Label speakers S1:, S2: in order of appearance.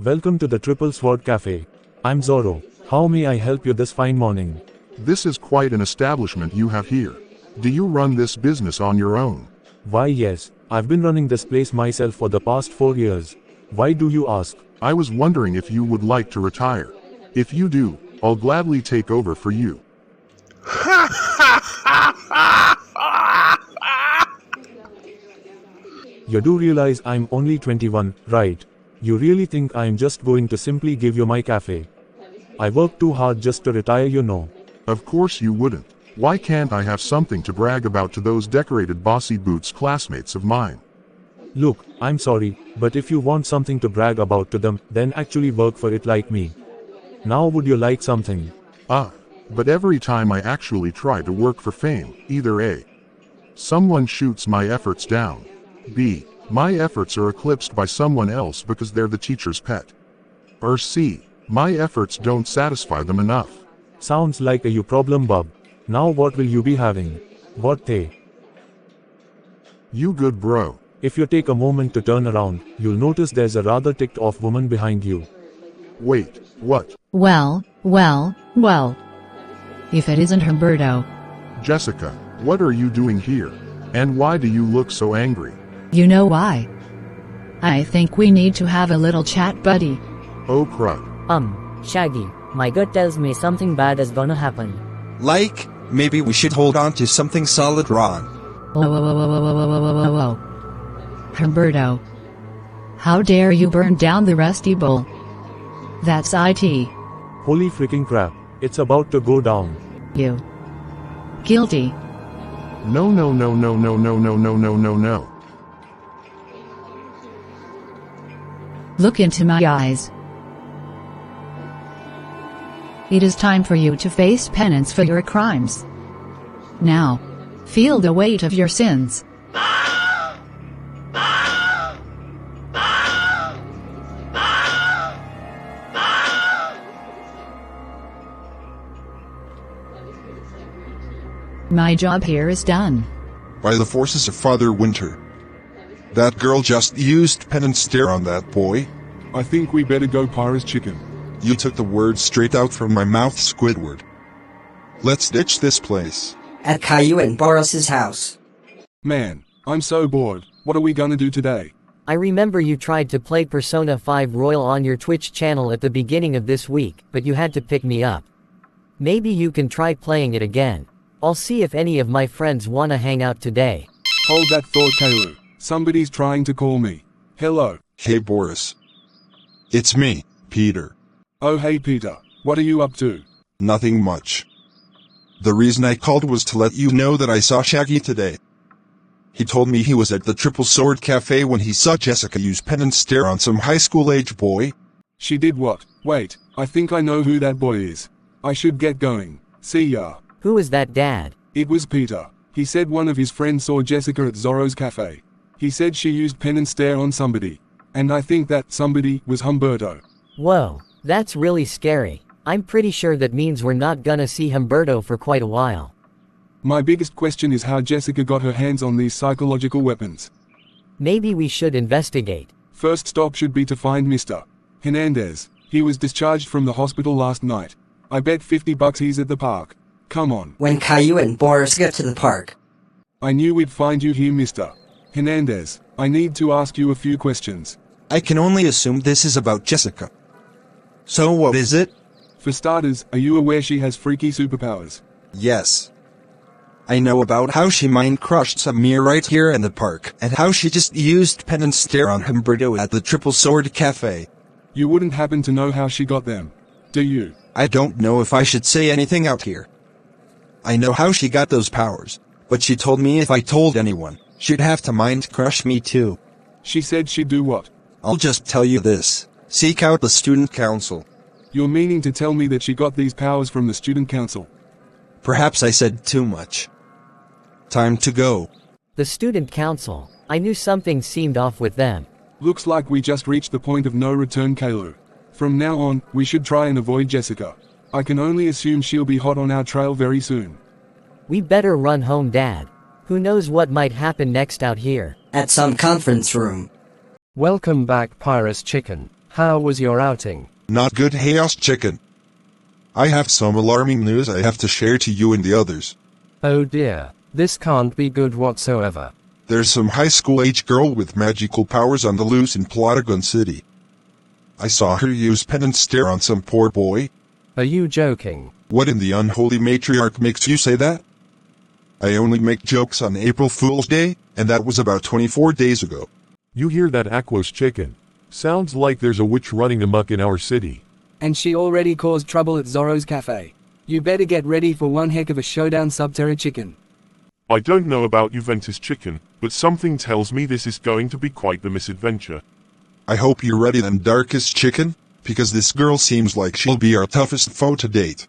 S1: Welcome to the Triple Sword Cafe. I'm Zorro. How may I help you this fine morning?
S2: This is quite an establishment you have here. Do you run this business on your own?
S1: Why yes, I've been running this place myself for the past 4 years. Why do you ask?
S2: I was wondering if you would like to retire. If you do, I'll gladly take over for you.
S1: You do realize I'm only 21, right? You really think I'm just going to simply give you my cafe? I worked too hard just to retire, you know.
S2: Of course you wouldn't. Why can't I have something to brag about to those decorated bossy boots classmates of mine?
S1: Look, I'm sorry, but if you want something to brag about to them, then actually work for it like me. Now would you like something?
S2: But every time I actually try to work for fame, either A, someone shoots my efforts down, B, my efforts are eclipsed by someone else because they're the teacher's pet, or C, my efforts don't satisfy them enough.
S1: Sounds like a you problem, bub. Now what will you be having? What they?
S2: You good bro.
S1: If you take a moment to turn around, you'll notice there's a rather ticked off woman behind you.
S2: Wait, what?
S3: Well. If it isn't Humberto.
S2: Jessica, what are you doing here? And why do you look so angry?
S3: You know why? I think we need to have a little chat, buddy.
S2: Oh crud.
S4: Shaggy, my gut tells me something bad is gonna happen.
S5: Like, maybe we should hold on to something solid, Ron.
S3: Whoa. Humberto. How dare you burn down the Rusty Bowl? That's IT.
S1: Holy freaking crap, it's about to go down.
S3: You. Guilty.
S2: No.
S3: Look into my eyes. It is time for you to face penance for your crimes. Now, feel the weight of your sins. My job here is done.
S5: By the forces of Father Winter. That girl just used pen and stare on that boy.
S6: I think we better go Pyra's chicken.
S5: You took the words straight out from my mouth, Squidward. Let's ditch this place.
S7: At Caillou and Boris's house.
S6: Man, I'm so bored. What are we gonna do today?
S4: I remember you tried to play Persona 5 Royal on your Twitch channel at the beginning of this week, but you had to pick me up. Maybe you can try playing it again. I'll see if any of my friends wanna hang out today.
S6: Hold that thought, Caillou. Somebody's trying to call me. Hello.
S5: Hey Boris. It's me, Peter.
S6: Oh hey Peter, what are you up to?
S5: Nothing much. The reason I called was to let you know that I saw Shaggy today. He told me he was at the Triple Sword Cafe when he saw Jessica use pen and stare on some high school age boy.
S6: She did what? Wait, I think I know who that boy is. I should get going. See ya.
S4: Who is that, Dad?
S6: It was Peter. He said one of his friends saw Jessica at Zorro's cafe. He said she used pen and stare on somebody. And I think that somebody was Humberto.
S4: Whoa, that's really scary. I'm pretty sure that means we're not gonna see Humberto for quite a while.
S6: My biggest question is how Jessica got her hands on these psychological weapons.
S4: Maybe we should investigate.
S6: First stop should be to find Mr. Hernandez. He was discharged from the hospital last night. I bet $50 he's at the park. Come on.
S7: When Caillou and Boris get to the park.
S6: I knew we'd find you here, Mr. Hernandez. I need to ask you a few questions.
S5: I can only assume this is about Jessica. So what is it?
S6: For starters, are you aware she has freaky superpowers?
S5: Yes. I know about how she mind-crushed Samir right here in the park, and how she just used pen and stare on Humberto at the Triple Sword Cafe.
S6: You wouldn't happen to know how she got them, do you?
S5: I don't know if I should say anything out here. I know how she got those powers, but she told me if I told anyone, she'd have to mind-crush me too.
S6: She said she'd do what?
S5: I'll just tell you this. Seek out the student council.
S6: You're meaning to tell me that she got these powers from the student council?
S5: Perhaps I said too much. Time to go.
S4: The student council. I knew something seemed off with them.
S6: Looks like we just reached the point of no return, Caillou. From now on, we should try and avoid Jessica. I can only assume she'll be hot on our trail very soon.
S4: We better run home, Dad. Who knows what might happen next out here?
S7: At some conference room.
S8: Welcome back, Pyra's chicken. How was your outing?
S5: Not good, Chaos Chicken. I have some alarming news I have to share to you and the others.
S8: Oh dear, this can't be good whatsoever.
S5: There's some high school age girl with magical powers on the loose in Plotagon City. I saw her use pen and stare on some poor boy.
S8: Are you joking?
S5: What in the unholy matriarch makes you say that? I only make jokes on April Fool's Day, and that was about 24 days ago.
S1: You hear that, Aquos Chicken? Sounds like there's a witch running amok in our city.
S9: And she already caused trouble at Zorro's Cafe. You better get ready for one heck of a showdown, Subterra Chicken.
S10: I don't know about Juventus Chicken, but something tells me this is going to be quite the misadventure.
S5: I hope you're ready then, Darkest Chicken, because this girl seems like she'll be our toughest foe to date.